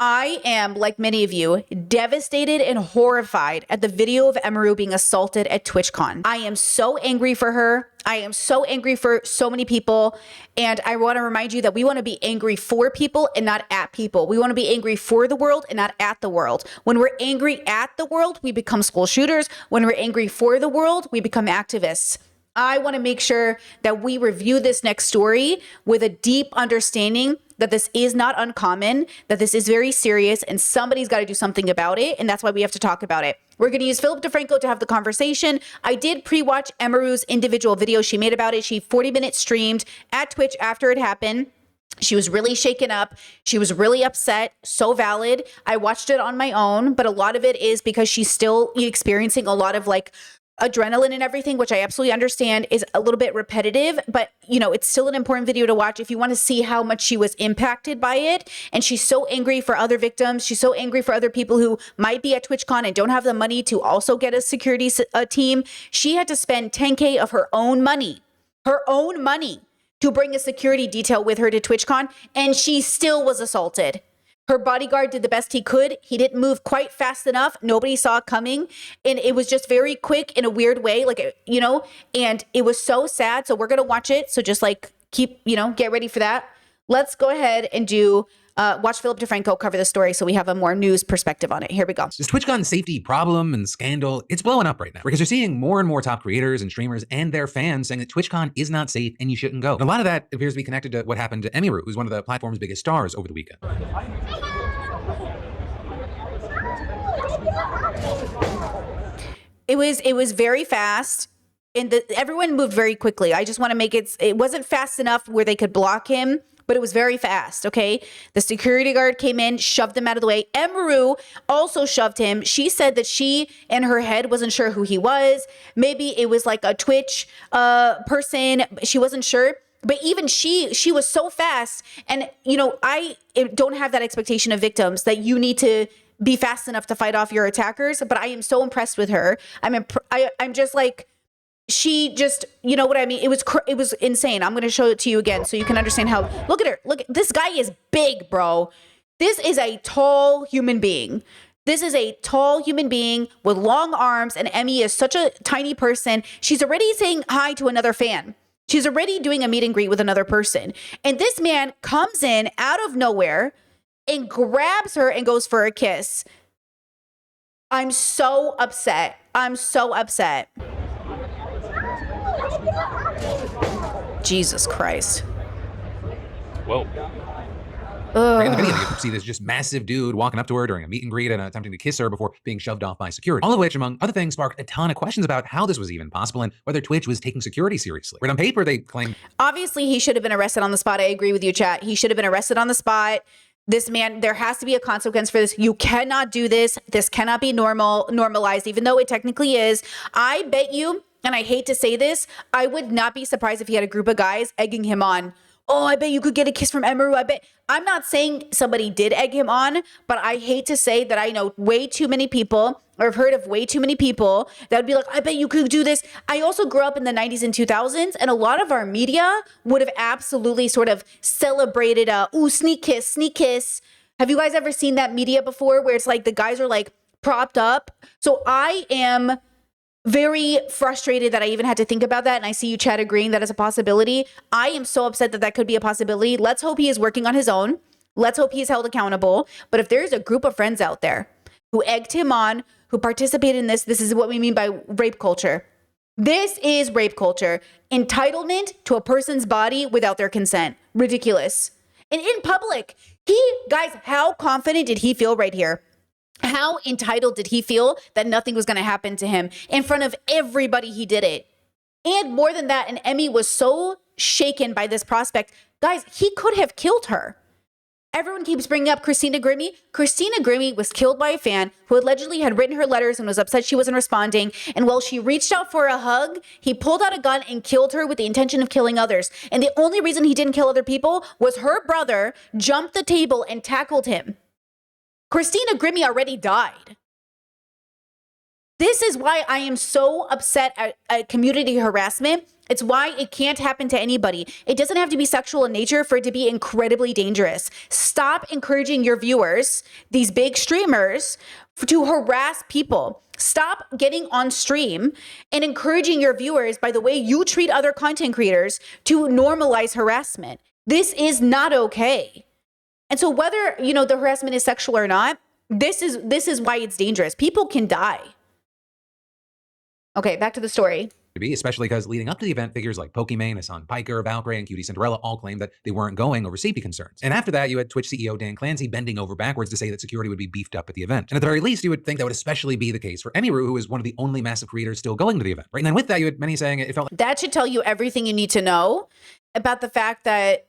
I am, like many of you, devastated and horrified at the video of Emiru being assaulted at TwitchCon. I am so angry for her. I am so angry for so many people. And I want to remind you that we want to be angry for people and not at people. We want to be angry for the world and not at the world. When we're angry at the world, we become school shooters. When we're angry for the world, we become activists. I want to make sure that we review this next story with a deep understanding that this is not uncommon, that this is very serious, and somebody's got to do something about it, and that's why we have to talk about it. We're going to use Philip DeFranco to have the conversation. I did pre-watch Emiru's individual video she made about it. She 40-minute streamed at Twitch after it happened. She was really shaken up. She was really upset. So valid. I watched it on my own, but a lot of it is because she's still experiencing a lot of like adrenaline and everything, which I absolutely understand is a little bit repetitive, but you know, it's still an important video to watch if you want to see how much she was impacted by it. And she's so angry for other victims. She's so angry for other people who might be at TwitchCon and don't have the money to also get a security team. She had to spend 10K of her own money to bring a security detail with her to TwitchCon, and she still was assaulted. Her bodyguard did the best he could. He didn't move quite fast enough. Nobody saw it coming. And it was just very quick in a weird way, like, you know, and it was so sad. So we're going to watch it. So just like keep, you know, get ready for that. Let's go ahead and watch Philip DeFranco cover the story so we have a more news perspective on it. Here we go. This TwitchCon safety problem and scandal, it's blowing up right now because you're seeing more and more top creators and streamers and their fans saying that TwitchCon is not safe and you shouldn't go. And a lot of that appears to be connected to what happened to Emiru, who's one of the platform's biggest stars over the weekend. It was very fast, and everyone moved very quickly. I just want to make it wasn't fast enough where they could block him, but it was very fast, okay? The security guard came in, shoved him out of the way. Emiru also shoved him. She said that she, in her head, wasn't sure who he was. Maybe it was like a Twitch person. She wasn't sure. But even she was so fast. And, you know, I don't have that expectation of victims that you need to be fast enough to fight off your attackers. But I am so impressed with her. I'm just like, she just, you know what I mean? It was insane. I'm going to show it to you again so you can understand how, look at her. Look, this guy is big, bro. This is a tall human being. This is a tall human being with long arms, and Emmy is such a tiny person. She's already saying hi to another fan. She's already doing a meet and greet with another person. And this man comes in out of nowhere and grabs her and goes for a kiss. I'm so upset. I'm so upset. Jesus Christ. Whoa. In the video, you see this just massive dude walking up to her during a meet and greet and attempting to kiss her before being shoved off by security. All of which, among other things, sparked a ton of questions about how this was even possible and whether Twitch was taking security seriously. Right on paper, they claim. Obviously, he should have been arrested on the spot. I agree with you, chat. He should have been arrested on the spot. This man, there has to be a consequence for this. You cannot do this. This cannot be normalized, even though it technically is. I bet you, and I hate to say this, I would not be surprised if he had a group of guys egging him on. Oh, I bet you could get a kiss from Emiru. I'm not saying somebody did egg him on, but I hate to say that I know way too many people, or have heard of way too many people that would be like, I bet you could do this. I also grew up in the 90s and 2000s, and a lot of our media would have absolutely sort of celebrated ooh, sneak kiss, sneak kiss. Have you guys ever seen that media before where it's like the guys are like propped up? So I am very frustrated that I even had to think about that. And I see you chat agreeing that is a possibility. I am so upset that that could be a possibility. Let's hope he is working on his own. Let's hope he's held accountable. But if there's a group of friends out there who egged him on, who participated in this is what we mean by rape culture. This is rape culture. Entitlement to a person's body without their consent. Ridiculous. And in public, guys, how confident did he feel right here? How entitled did he feel that nothing was going to happen to him? In front of everybody, he did it. And more than that, and Emmy was so shaken by this prospect. Guys, he could have killed her. Everyone keeps bringing up Christina Grimmie. Christina Grimmie was killed by a fan who allegedly had written her letters and was upset she wasn't responding. And while she reached out for a hug, he pulled out a gun and killed her with the intention of killing others. And the only reason he didn't kill other people was her brother jumped the table and tackled him. Christina Grimmie already died. This is why I am so upset at community harassment. It's why it can't happen to anybody. It doesn't have to be sexual in nature for it to be incredibly dangerous. Stop encouraging your viewers, these big streamers, to harass people. Stop getting on stream and encouraging your viewers by the way you treat other content creators to normalize harassment. This is not okay. And so whether, you know, the harassment is sexual or not, this is why it's dangerous. People can die. Okay, back to the story. To be, especially because leading up to the event, figures like Pokimane, Hassan Piker, Valkyrie, and Cutie Cinderella all claimed that they weren't going over safety concerns. And after that, you had Twitch CEO Dan Clancy bending over backwards to say that security would be beefed up at the event. And at the very least, you would think that would especially be the case for Emiru, who is one of the only massive creators still going to the event. Right? And then with that, you had many saying it felt like that should tell you everything you need to know about the fact that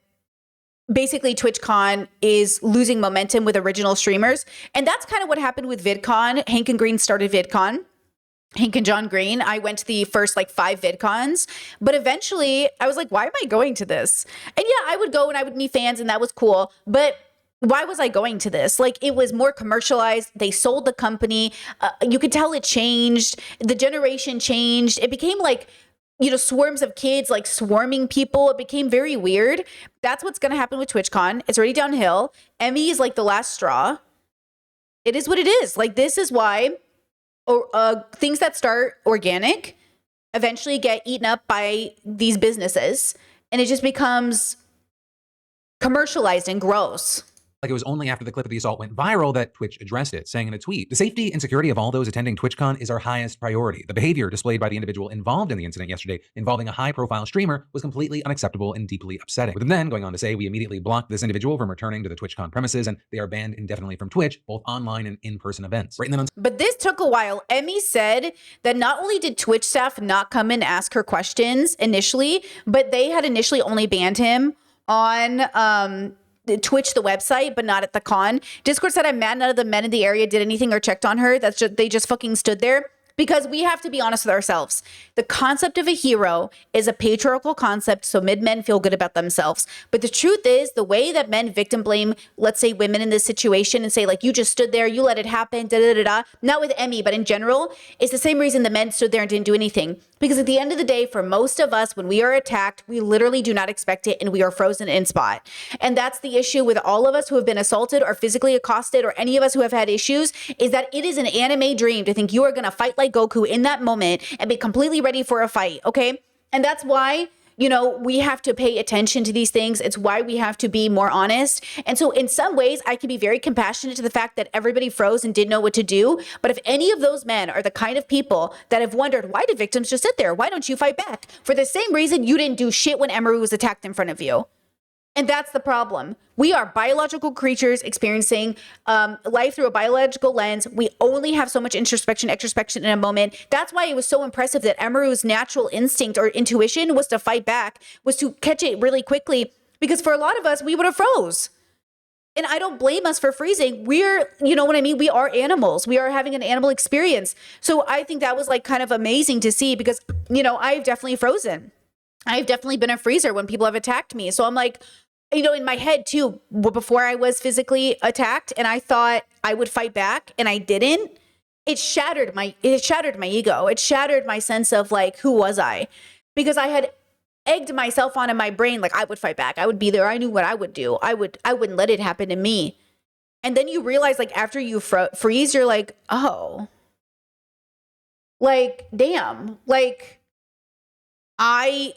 basically TwitchCon is losing momentum with original streamers. And that's kind of what happened with VidCon. Hank and Green started VidCon. Hank and John Green. I went to the first like 5 VidCons, but eventually I was like, why am I going to this? And yeah, I would go and I would meet fans and that was cool. But why was I going to this? Like, it was more commercialized. They sold the company. You could tell it changed. The generation changed. It became like, you know, swarms of kids like swarming people. It became very weird. That's what's going to happen with TwitchCon. It's already downhill. Emmy is like the last straw. It is what it is. Like, this is why things that start organic eventually get eaten up by these businesses, and it just becomes commercialized and gross. like it was only after the clip of the assault went viral that Twitch addressed it, saying in a tweet, "The safety and security of all those attending TwitchCon is our highest priority. The behavior displayed by the individual involved in the incident yesterday involving a high-profile streamer was completely unacceptable and deeply upsetting." With him then going on to say, "We immediately blocked this individual from returning to the TwitchCon premises, and they are banned indefinitely from Twitch, both online and in-person events." Right, and then But this took a while. Emmy said that not only did Twitch staff not come and ask her questions initially, but they had initially only banned him on Twitch, the website, but not at the con. Discord said, "I'm mad none of the men in the area did anything or checked on her. That's just, they just fucking stood there." Because we have to be honest with ourselves. The concept of a hero is a patriarchal concept, so men feel good about themselves. But the truth is, the way that men victim blame, let's say, women in this situation and say, like, you just stood there, you let it happen, da-da-da-da, not with Emmy, but in general, it's the same reason the men stood there and didn't do anything. Because at the end of the day, for most of us, when we are attacked, we literally do not expect it, and we are frozen in spot. And that's the issue with all of us who have been assaulted or physically accosted, or any of us who have had issues, is that it is an anime dream to think you are going to fight like Goku in that moment and be completely ready for a fight, okay? And that's why, you know, we have to pay attention to these things. It's why we have to be more honest. And so in some ways, I can be very compassionate to the fact that everybody froze and didn't know what to do. But if any of those men are the kind of people that have wondered, why did victims just sit there? Why don't you fight back? For the same reason you didn't do shit when Emiru was attacked in front of you. And that's the problem. We are biological creatures experiencing life through a biological lens. We only have so much introspection, extrospection in a moment. That's why it was so impressive that Emiru's natural instinct or intuition was to fight back, was to catch it really quickly. Because for a lot of us, we would have froze. And I don't blame us for freezing. We're, you know what I mean? We are animals. We are having an animal experience. So I think that was like kind of amazing to see because, you know, I've definitely frozen. I've definitely been a freezer when people have attacked me. So I'm like, you know, in my head too, before I was physically attacked and I thought I would fight back and I didn't, it shattered my ego. It shattered my sense of like, who was I? Because I had egged myself on in my brain, like I would fight back. I would be there. I knew what I would do. I wouldn't let it happen to me. And then you realize like after you freeze, you're like, oh, like, damn, like,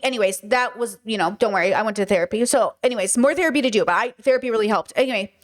anyways, that was, you know, don't worry, I went to therapy. So anyways, more therapy to do, but therapy really helped. Anyway,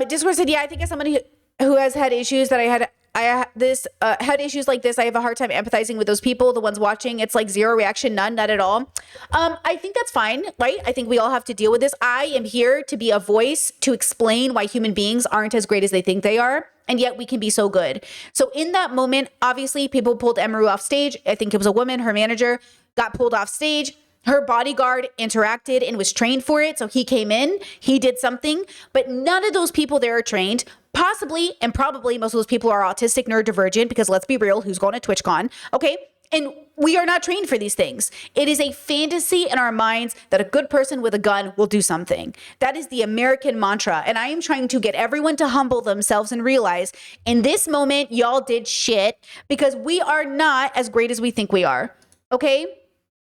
Discord said, yeah, I think as somebody who has had issues that had issues like this, I have a hard time empathizing with those people, the ones watching. It's like zero reaction, none, not at all. I think that's fine, right? I think we all have to deal with this. I am here to be a voice to explain why human beings aren't as great as they think they are. And yet we can be so good. So in that moment, obviously people pulled Emiru off stage. I think it was a woman, her manager got pulled off stage. Her bodyguard interacted and was trained for it. So he came in, he did something, but none of those people there are trained. Possibly and probably most of those people are autistic, neurodivergent, because let's be real, who's going to TwitchCon? Okay. And we are not trained for these things. It is a fantasy in our minds that a good person with a gun will do something. That is the American mantra. And I am trying to get everyone to humble themselves and realize in this moment, y'all did shit because we are not as great as we think we are. Okay?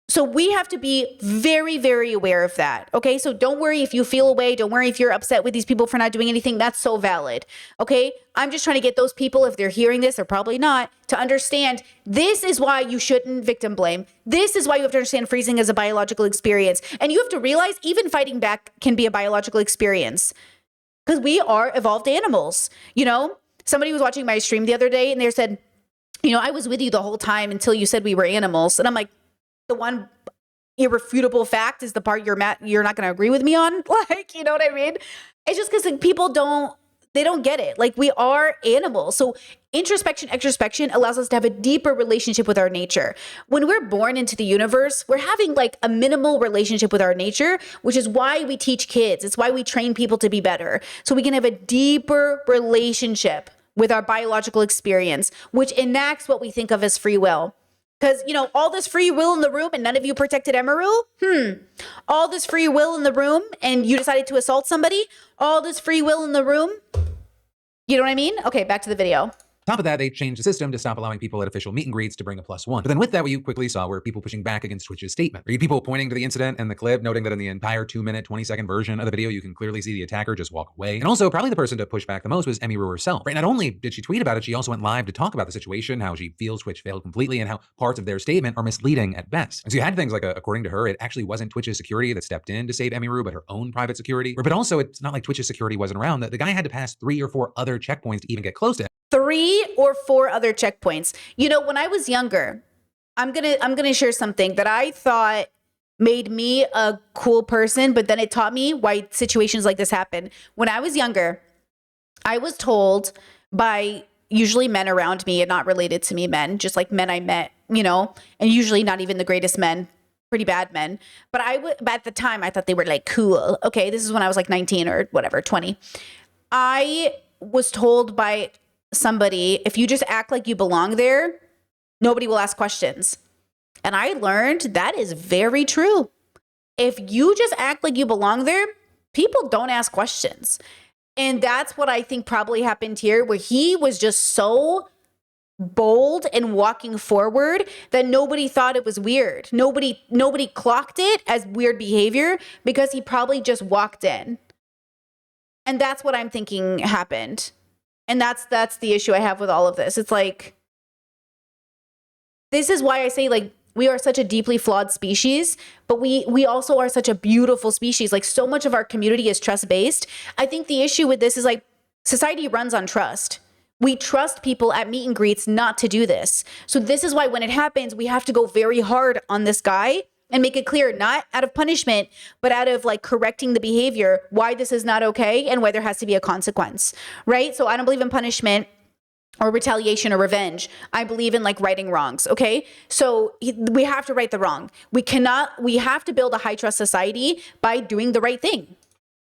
So we have to be very, very aware of that. Okay. So don't worry if you feel away. Don't worry if you're upset with these people for not doing anything. That's so valid. Okay. I'm just trying to get those people, if they're hearing this or probably not, to understand this is why you shouldn't victim blame. This is why you have to understand freezing as a biological experience. And you have to realize even fighting back can be a biological experience because we are evolved animals. You know, somebody was watching my stream the other day and they said, you know, I was with you the whole time until you said we were animals. And I'm like, the one irrefutable fact is the part you're not going to agree with me on. Like, you know what I mean? It's just because like, people don't get it. Like we are animals. So introspection, extrospection allows us to have a deeper relationship with our nature. When we're born into the universe, we're having like a minimal relationship with our nature, which is why we teach kids. It's why we train people to be better. So we can have a deeper relationship with our biological experience, which enacts what we think of as free will. Because, you know, all this free will in the room and none of you protected Emiru? All this free will in the room and you decided to assault somebody? All this free will in the room? You know what I mean? Okay, back to the video. On top of that, they changed the system to stop allowing people at official meet and greets to bring a +1. But then with that, what you quickly saw were people pushing back against Twitch's statement. You had people pointing to the incident and the clip, noting that in the entire 2-minute, 20-second version of the video, you can clearly see the attacker just walk away. And also, probably the person to push back the most was Emiru herself. Right? Not only did she tweet about it, she also went live to talk about the situation, how she feels Twitch failed completely, and how parts of their statement are misleading at best. And so you had things like, according to her, it actually wasn't Twitch's security that stepped in to save Emiru, but her own private security. But also, it's not like Twitch's security wasn't around. The guy had to pass 3 or 4 other checkpoints to even get close to him. 3 or 4 other checkpoints. You know, when I was younger, I'm gonna share something that I thought made me a cool person, but then it taught me why situations like this happen. When I was younger, I was told by usually men around me and not related to me men, just like men I met, you know, and usually not even the greatest men, pretty bad men. But at the time I thought they were like cool. Okay, this is when I was like 19 or whatever, 20. I was told by somebody, if you just act like you belong there, nobody will ask questions. And I learned that is very true. If you just act like you belong there, people don't ask questions. And that's what I think probably happened here, where he was just so bold and walking forward that nobody thought it was weird. Nobody clocked it as weird behavior because he probably just walked in. And that's what I'm thinking happened. And that's the issue I have with all of this. It's like, this is why I say, like, we are such a deeply flawed species, but we also are such a beautiful species. Like, so much of our community is trust-based. I think the issue with this is, like, society runs on trust. We trust people at meet and greets not to do this. So this is why when it happens, we have to go very hard on this guy and make it clear, not out of punishment, but out of like correcting the behavior, why this is not okay and why there has to be a consequence, right? So I don't believe in punishment or retaliation or revenge. I believe in like righting wrongs, okay? So we have to right the wrong. We have to build a high trust society by doing the right thing.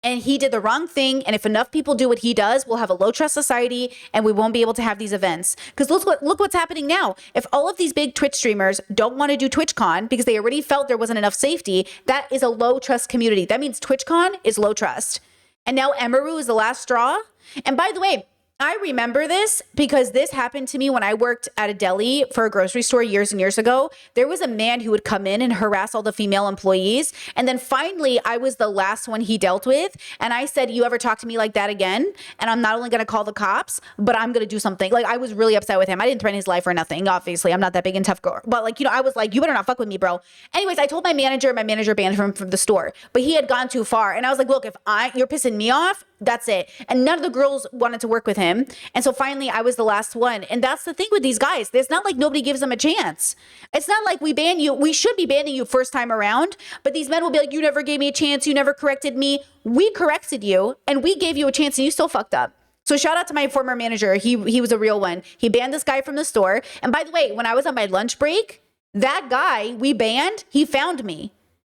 And he did the wrong thing. And if enough people do what he does, we'll have a low trust society and we won't be able to have these events. Because look what's happening now. If all of these big Twitch streamers don't want to do TwitchCon because they already felt there wasn't enough safety, that is a low trust community. That means TwitchCon is low trust. And now Emiru is the last straw. And by the way, I remember this because this happened to me when I worked at a deli for a grocery store years and years ago. There was a man who would come in and harass all the female employees. And then finally, I was the last one he dealt with. And I said, you ever talk to me like that again? And I'm not only going to call the cops, but I'm going to do something. Like, I was really upset with him. I didn't threaten his life or nothing. Obviously, I'm not that big and tough girl. But like, you know, I was like, you better not fuck with me, bro. Anyways, I told my manager banned him from the store. But he had gone too far. And I was like, look, if you're pissing me off, that's it. And none of the girls wanted to work with him. And so finally I was the last one. And that's the thing with these guys. It's not like nobody gives them a chance. It's not like we ban you. We should be banning you first time around. But these men will be like, you never gave me a chance. You never corrected me. We corrected you and we gave you a chance and you still fucked up. So shout out to my former manager. He was a real one. He banned this guy from the store. And by the way, when I was on my lunch break, that guy we banned, he found me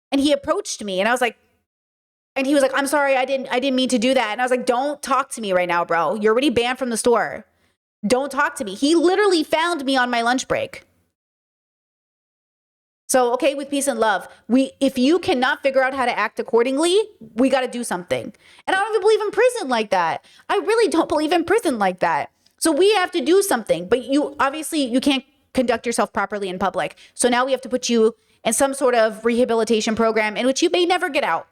and he approached me and I was like, and he was like, I'm sorry, I didn't mean to do that. And I was like, don't talk to me right now, bro. You're already banned from the store. Don't talk to me. He literally found me on my lunch break. So, okay, with peace and love, if you cannot figure out how to act accordingly, we got to do something. And I don't even believe in prison like that. I really don't believe in prison like that. So we have to do something, but you can't conduct yourself properly in public. So now we have to put you in some sort of rehabilitation program in which you may never get out.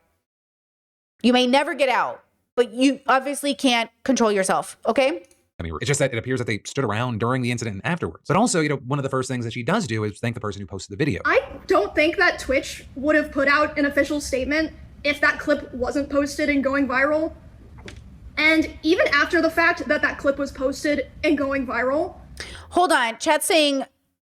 You may never get out, but you obviously can't control yourself. Okay. Emiru. It's just that it appears that they stood around during the incident and afterwards. But also, one of the first things that she does do is thank the person who posted the video. I don't think that Twitch would have put out an official statement if that clip wasn't posted and going viral. And even after the fact that clip was posted and going viral. Hold on. Chat's saying,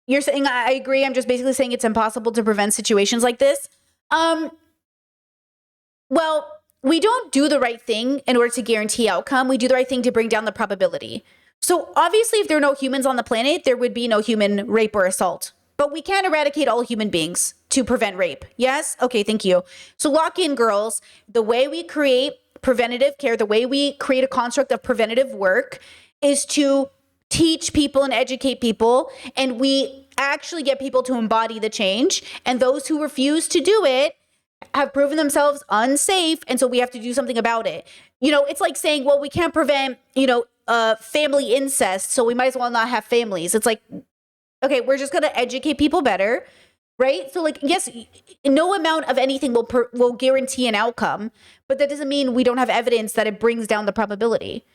you're saying, I agree. I'm just basically saying it's impossible to prevent situations like this. Well, we don't do the right thing in order to guarantee outcome. We do the right thing to bring down the probability. So obviously, if there are no humans on the planet, there would be no human rape or assault. But we can't eradicate all human beings to prevent rape. Yes? Okay, thank you. So lock in, girls. The way we create preventative care, the way we create a construct of preventative work is to teach people and educate people. And we actually get people to embody the change. And those who refuse to do it have proven themselves unsafe, and so we have to do something about it. It's like saying, well, we can't prevent, family incest, so we might as well not have families. It's like, okay, we're just going to educate people better, right? So yes, no amount of anything will guarantee an outcome, but that doesn't mean we don't have evidence that it brings down the probability,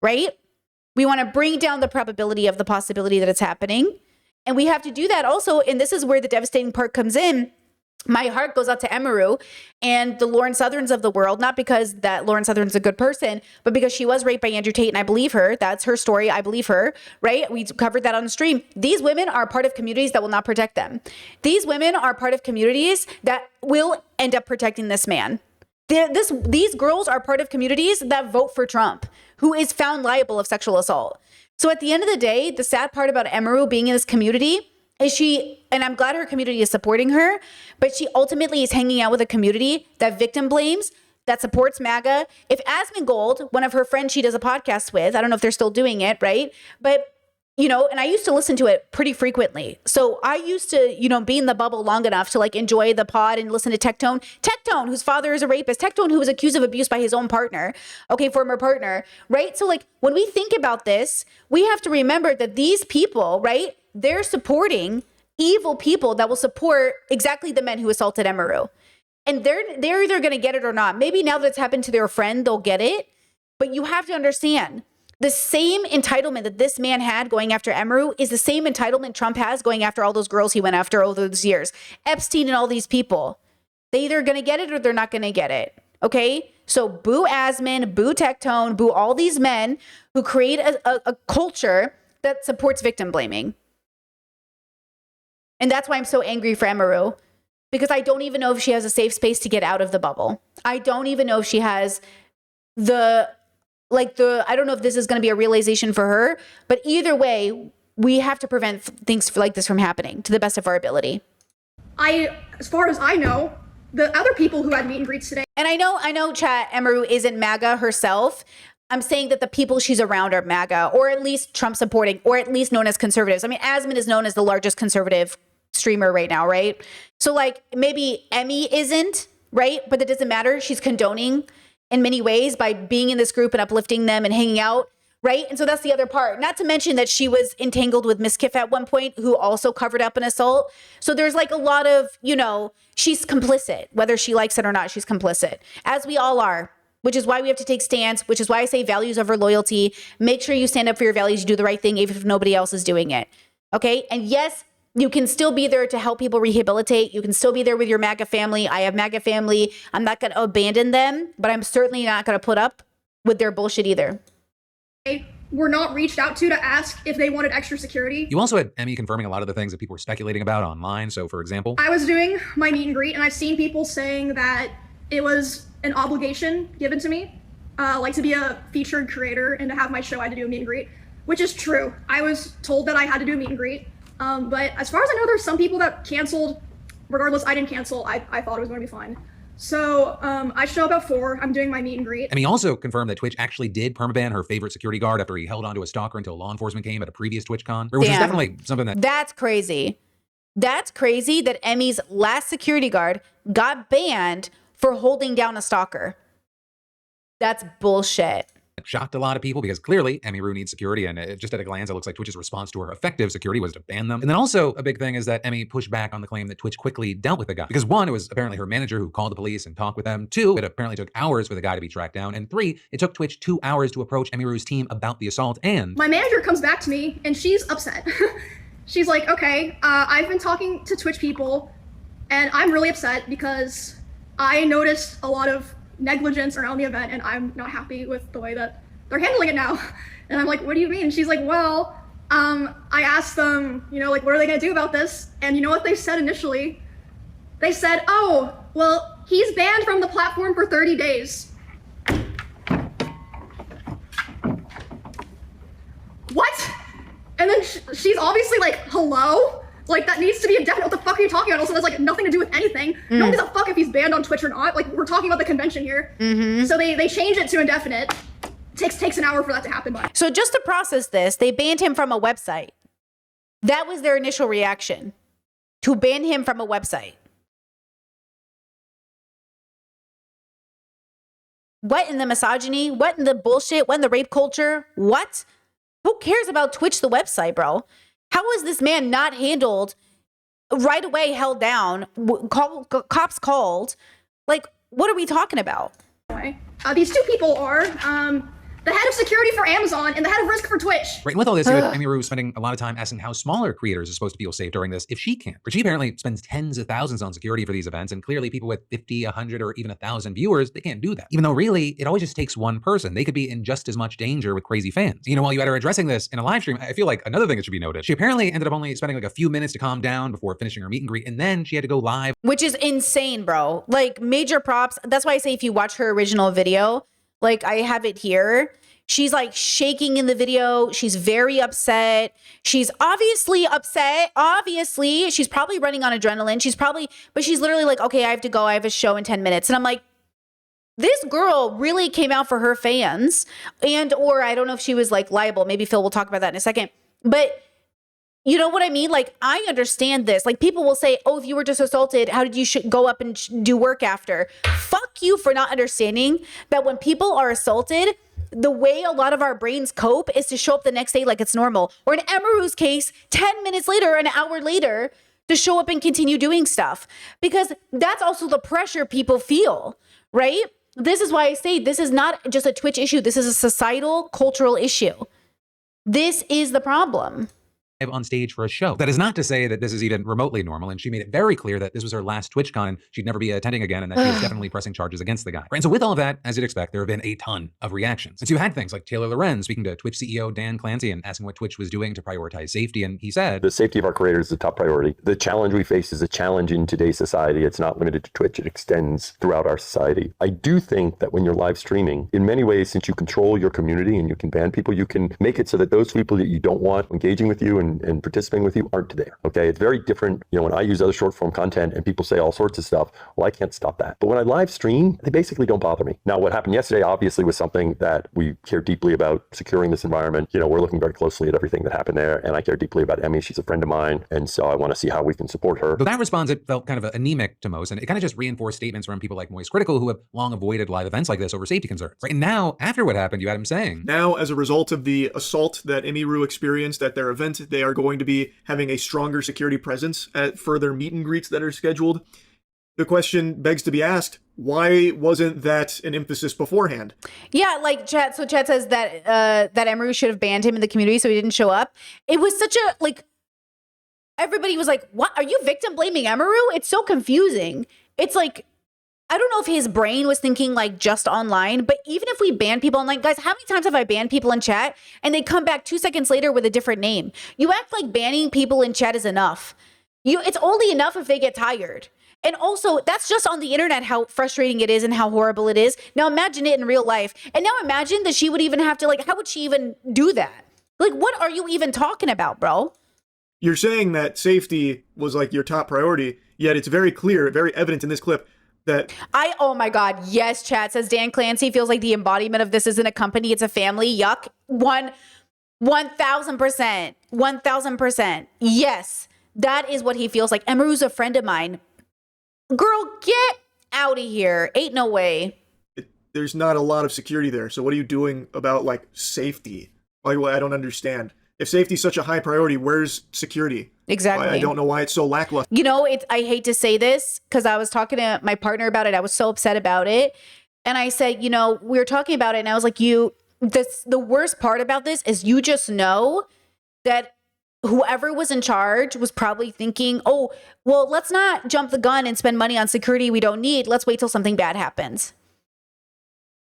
right? We want to bring down the probability of the possibility that it's happening, and we have to do that also, and this is where the devastating part comes in. My heart goes out to Emiru and the Lauren Southerns of the world, not because that Lauren Southern's a good person, but because she was raped by Andrew Tate, and I believe her. That's her story. I believe her, right? We covered that on the stream. These women are part of communities that will not protect them. These women are part of communities that will end up protecting this man. These girls are part of communities that vote for Trump, who is found liable of sexual assault. So at the end of the day, the sad part about Emiru being in this community is and I'm glad her community is supporting her, but she ultimately is hanging out with a community that victim blames, that supports MAGA. If Asmongold, one of her friends she does a podcast with, I don't know if they're still doing it, right? But, and I used to listen to it pretty frequently. So I used to, be in the bubble long enough to enjoy the pod and listen to Tectone, whose father is a rapist, Tectone, who was accused of abuse by his own partner, former partner, right? So when we think about this, we have to remember that these people, right? They're supporting evil people that will support exactly the men who assaulted Emiru. And they're either going to get it or not. Maybe now that it's happened to their friend, they'll get it. But you have to understand, the same entitlement that this man had going after Emiru is the same entitlement Trump has going after all those girls he went after all those years. Epstein and all these people. They're either going to get it or they're not going to get it. Okay? So boo Asmon, boo Tectone, boo all these men who create a culture that supports victim blaming. And that's why I'm so angry for Emiru, because I don't even know if she has a safe space to get out of the bubble. I don't even know if she has I don't know if this is going to be a realization for her, but either way, we have to prevent things like this from happening to the best of our ability. As far as I know, the other people who had meet and greets today. And I know chat, Emiru isn't MAGA herself. I'm saying that the people she's around are MAGA, or at least Trump supporting, or at least known as conservatives. I mean, Asmon is known as the largest conservative streamer right now, right? So maybe Emmy isn't, right? But that doesn't matter. She's condoning in many ways by being in this group and uplifting them and hanging out, right? And so that's the other part. Not to mention that she was entangled with Miss Kiff at one point, who also covered up an assault. So there's a lot of, she's complicit. Whether she likes it or not, she's complicit, as we all are. Which is why we have to take stands, which is why I say values over loyalty. Make sure you stand up for your values, you do the right thing, even if nobody else is doing it. Okay? And yes, you can still be there to help people rehabilitate. You can still be there with your MAGA family. I have MAGA family. I'm not going to abandon them, but I'm certainly not going to put up with their bullshit either. They were not reached out to ask if they wanted extra security. You also had Emmy confirming a lot of the things that people were speculating about online. So, for example, I was doing my meet and greet, and I've seen people saying that it was an obligation given to me, to be a featured creator and to have my show, I had to do a meet and greet, which is true. I was told that I had to do a meet and greet, but as far as I know, there's some people that canceled. Regardless, I didn't cancel. I thought it was going to be fine. So I show up at 4. I'm doing my meet and greet. And he also confirmed that Twitch actually did permaban her favorite security guard after he held onto a stalker until law enforcement came at a previous TwitchCon, which is definitely something that's crazy. That's crazy that Emmy's last security guard got banned for holding down a stalker. That's bullshit. It shocked a lot of people because clearly Emiru needs security, and just at a glance, it looks like Twitch's response to her effective security was to ban them. And then also a big thing is that Emmy pushed back on the claim that Twitch quickly dealt with the guy. Because one, it was apparently her manager who called the police and talked with them. Two, it apparently took hours for the guy to be tracked down. And three, it took Twitch 2 hours to approach Emiru's team about the assault. And my manager comes back to me and she's upset. She's like, okay, I've been talking to Twitch people and I'm really upset because I noticed a lot of negligence around the event and I'm not happy with the way that they're handling it now. And I'm like, what do you mean? And she's like, well, I asked them, you know, like, what are they gonna do about this? And you know what they said initially? They said, oh, well, he's banned from the platform for 30 days. What? And then she's obviously like, hello? Like, that needs to be indefinite. What the fuck are you talking about? Also, that's like nothing to do with anything. No one gives a fuck if he's banned on Twitch or not. Like, we're talking about the convention here. So they changed it to indefinite. Takes an hour for that to happen. So just to process this, they banned him from a website. That was their initial reaction, to ban him from a website. What in the misogyny? What in the bullshit? What in the rape culture? What? Who cares about Twitch, the website, bro? How is this man not handled right away, held down, cops called? Like, what are we talking about? These two people are the head of security for Amazon and the head of risk for Twitch. right, and with all this, you had Emiru spending a lot of time asking how smaller creators are supposed to feel safe during this if she can't. But she apparently spends tens of thousands on security for these events, and clearly people with 50, 100, or even 1,000 viewers, they can't do that. Even though really, it always just takes one person. They could be in just as much danger with crazy fans. You know, while you had her addressing this in a live stream, I feel like another thing that should be noted, she apparently ended up only spending like a few minutes to calm down before finishing her meet and greet, and then she had to go live. Which is insane, bro. Like, major props. That's why I say if you watch her original video, like I have it here, she's like shaking in the video. She's very upset. She's obviously upset. Obviously, she's probably running on adrenaline. But she's literally like, okay, I have to go. I have a show in 10 minutes. And I'm like, this girl really came out for her fans. Or I don't know if she was like liable. Maybe Phil will talk about that in a second. But you know what I mean? Like, I understand this. Like, people will say, oh, if you were just assaulted, how did you go up and do work after? Fuck you for not understanding that when people are assaulted, the way a lot of our brains cope is to show up the next day like it's normal. Or in Emiru's case, 10 minutes later, an hour later, to show up and continue doing stuff. Because that's also the pressure people feel, right? This is why I say this is not just a Twitch issue. This is a societal, cultural issue. This is the problem. On stage for a show. That is not to say that this is even remotely normal, and she made it very clear that this was her last TwitchCon and she'd never be attending again, and that she was definitely pressing charges against the guy. And so with all of that, as you'd expect, there have been a ton of reactions. And so you had things like Taylor Lorenz speaking to Twitch CEO Dan Clancy and asking what Twitch was doing to prioritize safety, and he said, the safety of our creators is the top priority. The challenge we face is a challenge in today's society. It's not limited to Twitch. It extends throughout our society. I do think that when you're live streaming, in many ways, since you control your community and you can ban people, you can make it so that those people that you don't want engaging with you and participating with you aren't there. Okay, it's very different. You know, when I use other short form content and people say all sorts of stuff, well, I can't stop that. But when I live stream, they basically don't bother me. Now, what happened yesterday obviously was something that we care deeply about, securing this environment. You know, we're looking very closely at everything that happened there, and I care deeply about Emmy. She's a friend of mine, and so I want to see how we can support her. But that response, it felt kind of anemic to most, and it kind of just reinforced statements from people like Moist Critical, who have long avoided live events like this over safety concerns. Right? And now, after what happened, you had him saying, now, as a result of the assault that Emiru experienced at their event, they are going to be having a stronger security presence at further meet and greets that are scheduled. The question begs to be asked, why wasn't that an emphasis beforehand? Yeah, like chat. So chat says that that Emiru should have banned him in the community so he didn't show up. It was such a, like, everybody was like, what? Are you victim blaming Emiru? It's so confusing. It's like, I don't know if his brain was thinking like just online, but even if we ban people online, guys, how many times have I banned people in chat and they come back 2 seconds later with a different name? You act like banning people in chat is enough. It's only enough if they get tired. And also, that's just on the internet how frustrating it is and how horrible it is. Now imagine it in real life. And now imagine that she would even have to, like, how would she even do that? Like, what are you even talking about, bro? You're saying that safety was like your top priority, yet it's very clear, very evident in this clip that oh my God, yes, chat says Dan Clancy feels like the embodiment of this isn't a company, it's a family. Yuck. 1,000%. 1,000%. Yes. That is what he feels like. Emiru's a friend of mine. Girl, get out of here. Ain't no way. There's not a lot of security there. So what are you doing about like safety? Like, I don't understand. If safety is such a high priority, where's security? Exactly. I don't know why it's so lackluster. You know, I hate to say this because I was talking to my partner about it. I was so upset about it. And I said, you know, we were talking about it and I was like, the worst part about this is you just know that whoever was in charge was probably thinking, oh, well, let's not jump the gun and spend money on security we don't need. Let's wait till something bad happens.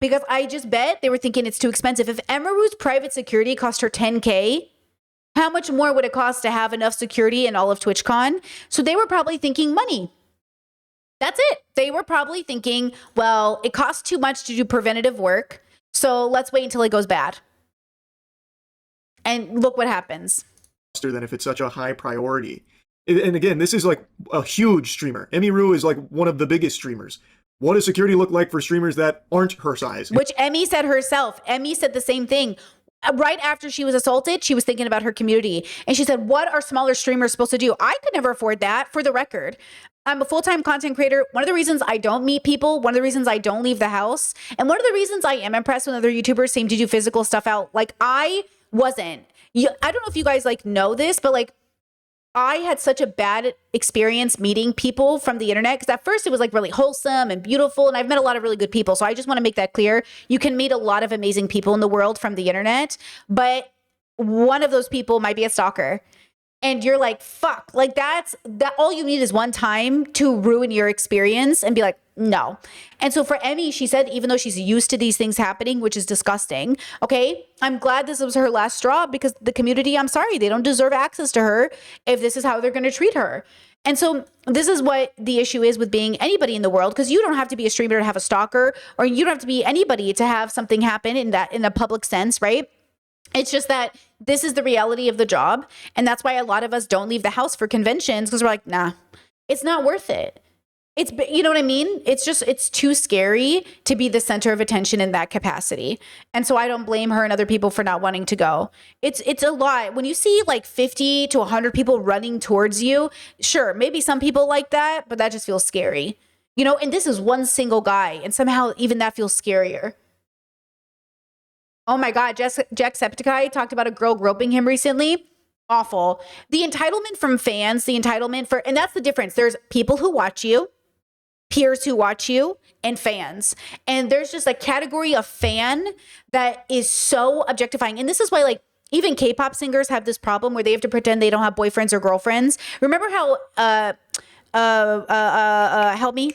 Because I just bet they were thinking it's too expensive. If Emiru's private security cost her $10K, how much more would it cost to have enough security in all of TwitchCon? So they were probably thinking money. That's it. They were probably thinking, well, it costs too much to do preventative work, so let's wait until it goes bad. And look what happens. Than if it's such a high priority. And again, this is like a huge streamer. Emiru is like one of the biggest streamers. What does security look like for streamers that aren't her size? Which Emmy said herself. Emmy said the same thing. Right after she was assaulted, she was thinking about her community. And she said, what are smaller streamers supposed to do? I could never afford that, for the record. I'm a full-time content creator. One of the reasons I don't meet people, one of the reasons I don't leave the house, and one of the reasons I am impressed when other YouTubers seem to do physical stuff out, like I wasn't. I don't know if you guys like know this, but like I had such a bad experience meeting people from the internet because at first it was like really wholesome and beautiful. And I've met a lot of really good people. So I just want to make that clear. You can meet a lot of amazing people in the world from the internet, but one of those people might be a stalker. And you're like, fuck, like that all you need is one time to ruin your experience and be like, no. And so for Emmy, she said, even though she's used to these things happening, which is disgusting, okay, I'm glad this was her last straw because the community, I'm sorry, they don't deserve access to her if this is how they're going to treat her. And so this is what the issue is with being anybody in the world, because you don't have to be a streamer to have a stalker, or you don't have to be anybody to have something happen in a public sense, right? It's just that this is the reality of the job. And that's why a lot of us don't leave the house for conventions, because we're like, nah, it's not worth it. It's, you know what I mean? It's too scary to be the center of attention in that capacity. And so I don't blame her and other people for not wanting to go. It's a lot. When you see like 50 to 100 people running towards you, sure, maybe some people like that, but that just feels scary. You know, and this is one single guy, and somehow even that feels scarier. Oh my God, Jacksepticeye talked about a girl groping him recently. Awful. The entitlement from fans, and that's the difference. There's people who watch you, peers who watch you, and fans. And there's just a category of fan that is so objectifying. And this is why, like, even K-pop singers have this problem where they have to pretend they don't have boyfriends or girlfriends. Remember how, help me?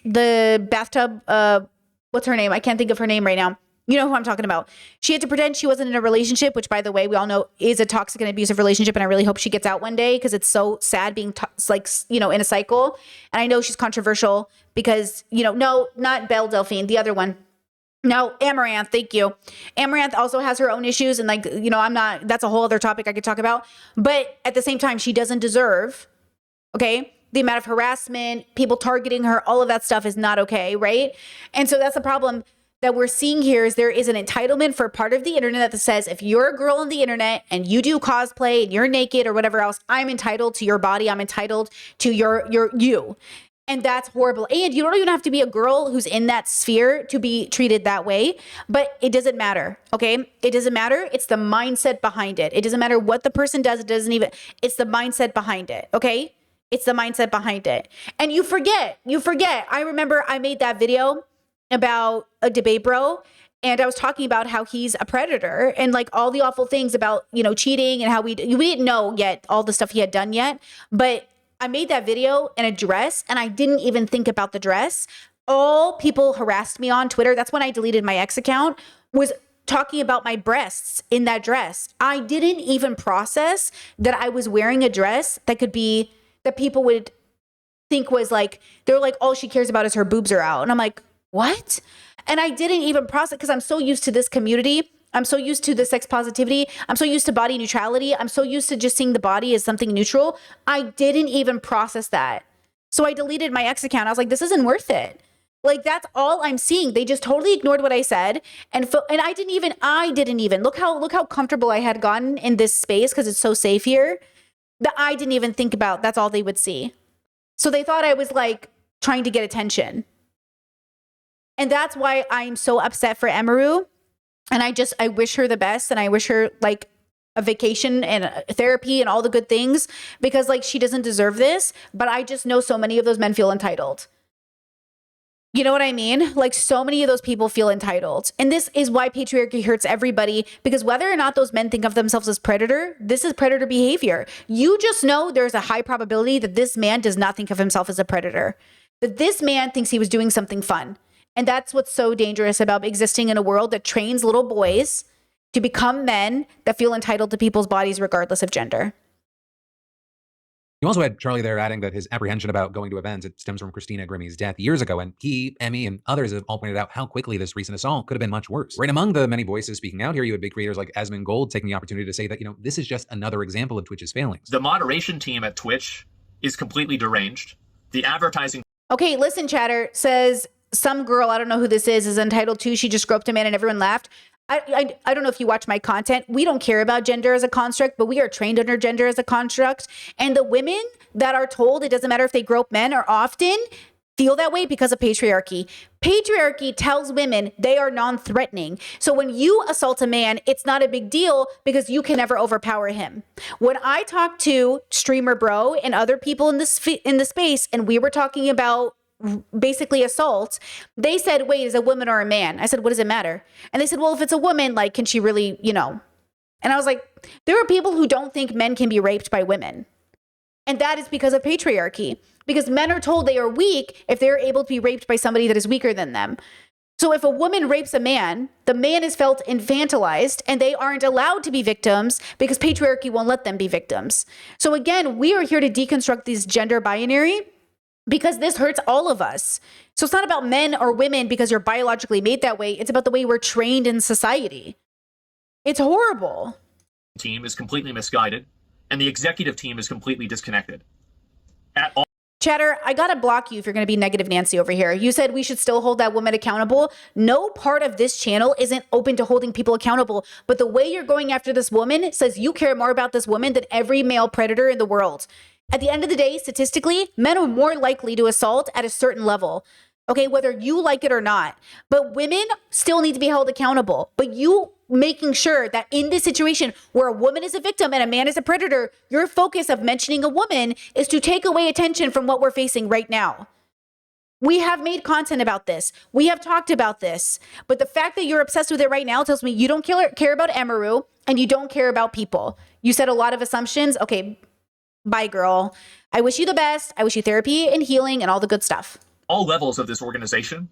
The bathtub, what's her name? I can't think of her name right now. You know who I'm talking about. She had to pretend she wasn't in a relationship, which, by the way, we all know is a toxic and abusive relationship. And I really hope she gets out one day because it's so sad being like, you know, in a cycle. And I know she's controversial because, you know, no, not Belle Delphine, the other one. No, Amaranth. Thank you. Amaranth also has her own issues. And like, you know, that's a whole other topic I could talk about. But at the same time, she doesn't deserve, okay, the amount of harassment, people targeting her, all of that stuff is not okay, right? And so that's the problem that we're seeing here is there is an entitlement for part of the internet that says if you're a girl on the internet and you do cosplay and you're naked or whatever else, I'm entitled to your body. I'm entitled to you. And that's horrible. And you don't even have to be a girl who's in that sphere to be treated that way, but it doesn't matter, okay? It doesn't matter. It's the mindset behind it. It doesn't matter what the person does. It's the mindset behind it, okay? It's the mindset behind it. And you forget. I remember I made that video about a debate bro, and I was talking about how he's a predator and like all the awful things about, you know, cheating and how we didn't know yet all the stuff he had done yet. But I made that video in a dress and I didn't even think about the dress. All people harassed me on Twitter. That's when I deleted my ex account, was talking about my breasts in that dress. I didn't even process that I was wearing a dress that people would think was like, they're like, all she cares about is her boobs are out. And I'm like, what? And I didn't even process because I'm so used to this community. I'm so used to the sex positivity. I'm so used to body neutrality. I'm so used to just seeing the body as something neutral. I didn't even process that. So I deleted my ex account. I was like, this isn't worth it. Like, that's all I'm seeing. They just totally ignored what I said. And I didn't even look how comfortable I had gotten in this space because it's so safe here. that I didn't even think about. That's all they would see. So they thought I was like trying to get attention. And that's why I'm so upset for Emiru. And I wish her the best. And I wish her like a vacation and therapy and all the good things, because like she doesn't deserve this. But I just know so many of those men feel entitled. You know what I mean? Like so many of those people feel entitled. And this is why patriarchy hurts everybody, because whether or not those men think of themselves as predator, this is predator behavior. You just know there's a high probability that this man does not think of himself as a predator, that this man thinks he was doing something fun. And that's what's so dangerous about existing in a world that trains little boys to become men that feel entitled to people's bodies regardless of gender. You also had Charlie there adding that his apprehension about going to events, it stems from Christina Grimmie's death years ago, and he, Emmy, and others have all pointed out how quickly this recent assault could have been much worse. Right among the many voices speaking out here, you had big creators like Esmond Gold taking the opportunity to say that, this is just another example of Twitch's failings. The moderation team at Twitch is completely deranged. The advertising... Okay, listen, chatter, says some girl, I don't know who this is entitled to, she just groped a man and everyone laughed. I don't know if you watch my content. We don't care about gender as a construct, but we are trained under gender as a construct. And the women that are told it doesn't matter if they grope men are often feel that way because of patriarchy. Patriarchy tells women they are non-threatening. So when you assault a man, it's not a big deal because you can never overpower him. When I talked to Streamer Bro and other people in the space, and we were talking about basically assault, they said, wait, is a woman or a man? I said, what does it matter? And they said, well, if it's a woman, like, can she really, And I was like, there are people who don't think men can be raped by women. And that is because of patriarchy, because men are told they are weak if they're able to be raped by somebody that is weaker than them. So if a woman rapes a man, the man is felt infantilized and they aren't allowed to be victims because patriarchy won't let them be victims. So again, we are here to deconstruct this gender binary, because this hurts all of us. So it's not about men or women because you're biologically made that way. It's about the way we're trained in society. It's horrible. Team is completely misguided, and the executive team is completely disconnected. At all. Chatter, I gotta block you if you're gonna be negative Nancy over here. You said we should still hold that woman accountable. No part of this channel isn't open to holding people accountable, but the way you're going after this woman says you care more about this woman than every male predator in the world. At the end of the day, statistically, men are more likely to assault at a certain level, okay, whether you like it or not. But women still need to be held accountable. But you making sure that in this situation where a woman is a victim and a man is a predator, your focus of mentioning a woman is to take away attention from what we're facing right now. We have made content about this. We have talked about this. But the fact that you're obsessed with it right now tells me you don't care about Emiru and you don't care about people. You said a lot of assumptions. Okay, bye, girl. I wish you the best. I wish you therapy and healing and all the good stuff. All levels of this organization,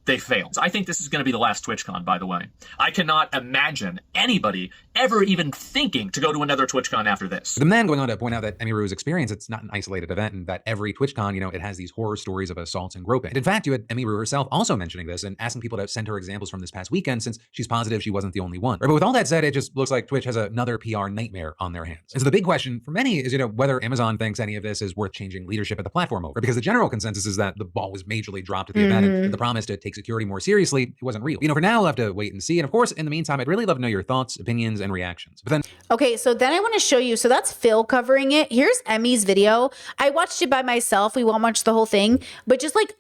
they failed. I think this is going to be the last TwitchCon, by the way. I cannot imagine anybody ever even thinking to go to another TwitchCon after this. The man going on to point out that Emiru's experience, it's not an isolated event, and that every TwitchCon, it has these horror stories of assaults and groping. And in fact, you had Emiru herself also mentioning this and asking people to send her examples from this past weekend, since she's positive she wasn't the only one. Right, but with all that said, it just looks like Twitch has another PR nightmare on their hands. And so the big question for many is, whether Amazon thinks any of this is worth changing leadership at the platform over. Because the general consensus is that the ball was majorly dropped at the event, and the promise to take security more seriously, it wasn't real. For now, we'll have to wait and see. And of course, in the meantime, I'd really love to know your thoughts, opinions, and reactions. But then... Okay, so then I want to show you. So that's Phil covering it. Here's Emmy's video. I watched it by myself. We won't watch the whole thing. But just like,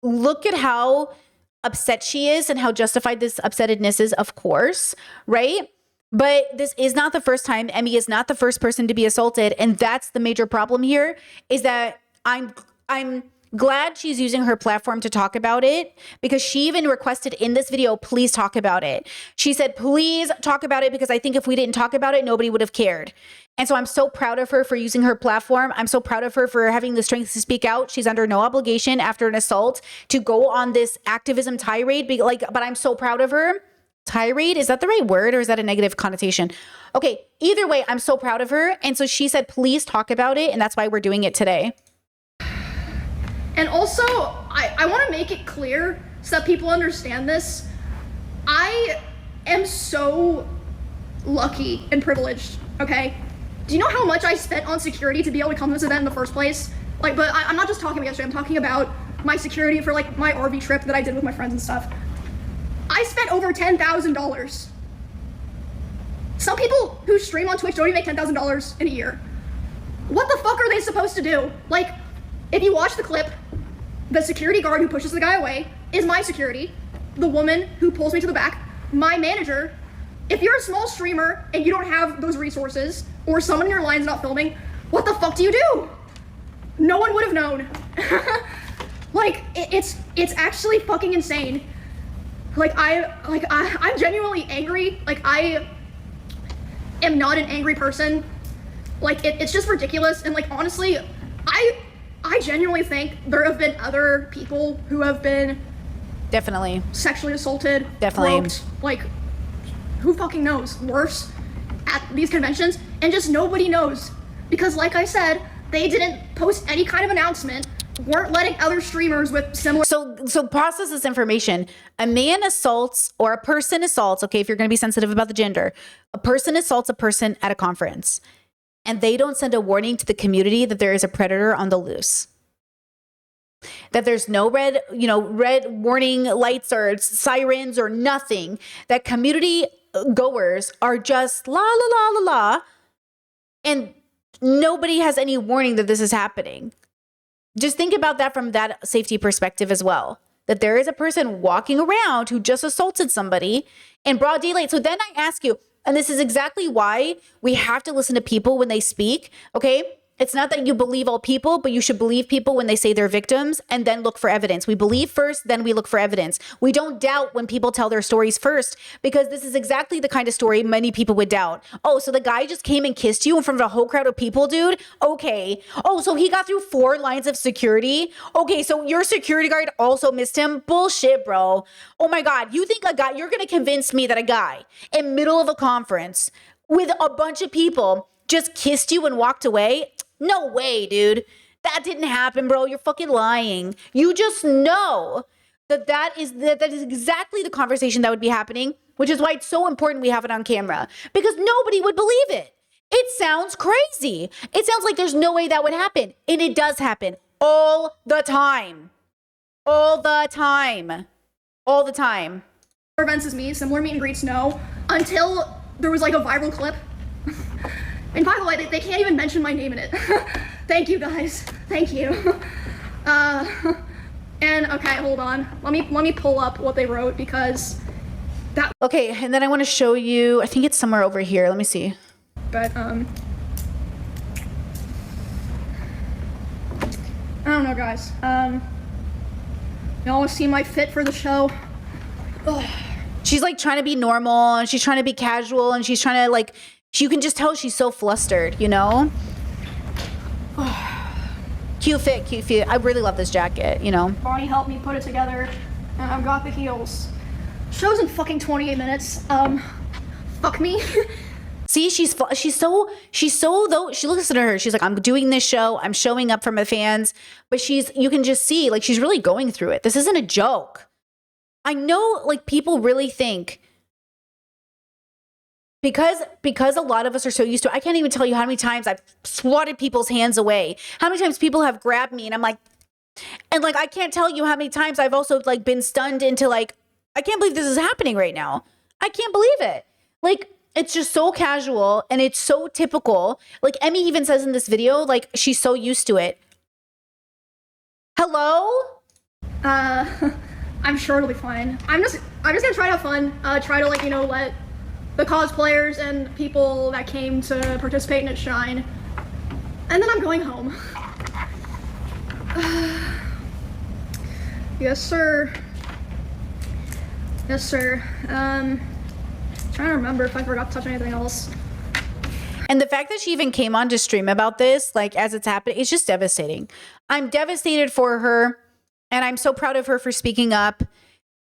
look at how upset she is and how justified this upsettedness is, of course, right? But this is not the first time. Emmy is not the first person to be assaulted. And that's the major problem here, is that I'm glad she's using her platform to talk about it, because she even requested in this video, please talk about it. She said, please talk about it, because I think if we didn't talk about it, nobody would have cared. And so I'm so proud of her for using her platform. I'm so proud of her for having the strength to speak out. She's under no obligation after an assault to go on this activism tirade. But I'm so proud of her. Tirade, is that the right word, or is that a negative connotation? Okay, either way, I'm so proud of her. And so she said, please talk about it. And that's why we're doing it today. And also, I want to make it clear so that people understand this. I am so lucky and privileged, okay? Do you know how much I spent on security to be able to come to this event in the first place? But I'm not just talking about yesterday, I'm talking about my security for my RV trip that I did with my friends and stuff. I spent over $10,000. Some people who stream on Twitch don't even make $10,000 in a year. what the fuck are they supposed to do? Like, if you watch the clip, the security guard who pushes the guy away is my security. The woman who pulls me to the back, my manager. If you're a small streamer and you don't have those resources, or someone in your line's not filming, what the fuck do you do? No one would have known. Like, it's actually fucking insane. Like, I'm genuinely angry. Like, I am not an angry person. Like, it's just ridiculous. And like, honestly, I genuinely think there have been other people who have been Definitely. sexually assaulted, Definitely. groped, like, who fucking knows, worse, at these conventions, and just nobody knows. Because like I said, they didn't post any kind of announcement, weren't letting other streamers with similar— So process this information. A man assaults, or a person assaults, okay, if you're going to be sensitive about the gender, a person assaults a person at a conference, and they don't send a warning to the community that there is a predator on the loose. That there's no red warning lights or sirens or nothing. That community goers are just la la la la la, and nobody has any warning that this is happening. Just think about that from that safety perspective as well. That there is a person walking around who just assaulted somebody in broad daylight. So then I ask you, and this is exactly why we have to listen to people when they speak, okay? It's not that you believe all people, but you should believe people when they say they're victims and then look for evidence. We believe first, then we look for evidence. We don't doubt when people tell their stories first, because this is exactly the kind of story many people would doubt. Oh, so the guy just came and kissed you in front of a whole crowd of people, dude? Okay. Oh, so he got through 4 lines of security? Okay, so your security guard also missed him? Bullshit, bro. Oh my God, you think a guy, you're gonna convince me that a guy in middle of a conference with a bunch of people just kissed you and walked away? No way, dude. That didn't happen, bro. You're fucking lying. You just know that is exactly the conversation that would be happening, which is why it's so important we have it on camera, because nobody would believe it. It sounds crazy. It sounds like there's no way that would happen. And it does happen all the time. All the time. All the time. events as me, similar meet and greets, no, until there was like a viral clip. And by the way, they can't even mention my name in it. Thank you guys. Thank you. And okay, hold on. Let me pull up what they wrote, because that— Okay, and then I want to show you, I think it's somewhere over here. Let me see. But I don't know, guys. Y'all seem like fit for the show. Ugh. She's like trying to be normal, and she's trying to be casual, and she's trying to like, you can just tell she's so flustered, you know? Cute fit, cute fit. I really love this jacket, you know? Bonnie helped me put it together, and I've got the heels. Show's in fucking 28 minutes. Fuck me. See, she's so though, she looks at her, she's like, I'm doing this show, I'm showing up for my fans, but you can just see, like, she's really going through it. This isn't a joke. I know, like, people really think, because a lot of us are so used to it, I can't even tell you how many times I've swatted people's hands away, how many times people have grabbed me, and I'm like, and like, I can't tell you how many times I've also like been stunned into like, I can't believe this is happening right now. I can't believe it. Like, it's just so casual and it's so typical. Like, Emmy even says in this video, like, she's so used to it. Hello? I'm sure it'll be fine. I'm just gonna try to have fun. Try to, like, you know, let the cosplayers and people that came to participate in it shine. And then I'm going home. Yes, sir. Yes, sir. Trying to remember if I forgot to touch anything else. And the fact that she even came on to stream about this, like, as it's happening, it's just devastating. I'm devastated for her, and I'm so proud of her for speaking up.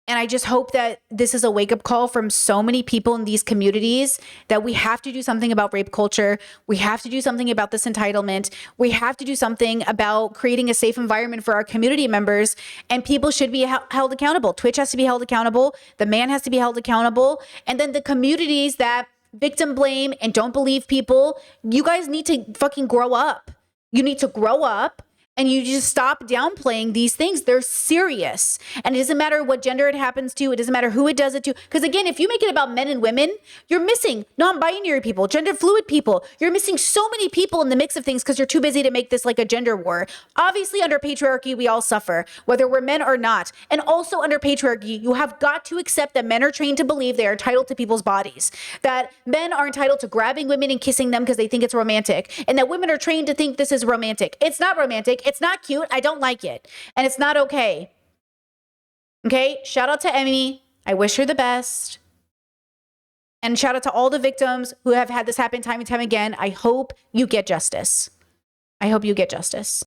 And I just hope that this is a wake-up call from so many people in these communities that we have to do something about rape culture. We have to do something about this entitlement. We have to do something about creating a safe environment for our community members. And people should be held accountable. Twitch has to be held accountable. The man has to be held accountable. And then the communities that victim blame and don't believe people, you guys need to fucking grow up. You need to grow up And you just stop downplaying these things. They're serious. And it doesn't matter what gender it happens to. It doesn't matter who it does it to. Because again, if you make it about men and women, you're missing non-binary people, gender fluid people. You're missing so many people in the mix of things because you're too busy to make this like a gender war. Obviously, under patriarchy, we all suffer, whether we're men or not. And also under patriarchy, you have got to accept that men are trained to believe they are entitled to people's bodies, that men are entitled to grabbing women and kissing them because they think it's romantic, and that women are trained to think this is romantic. It's not romantic. It's not cute. I don't like it. And it's not okay. Okay? Shout out to Emmy. I wish her the best. And shout out to all the victims who have had this happen time and time again. I hope you get justice. I hope you get justice.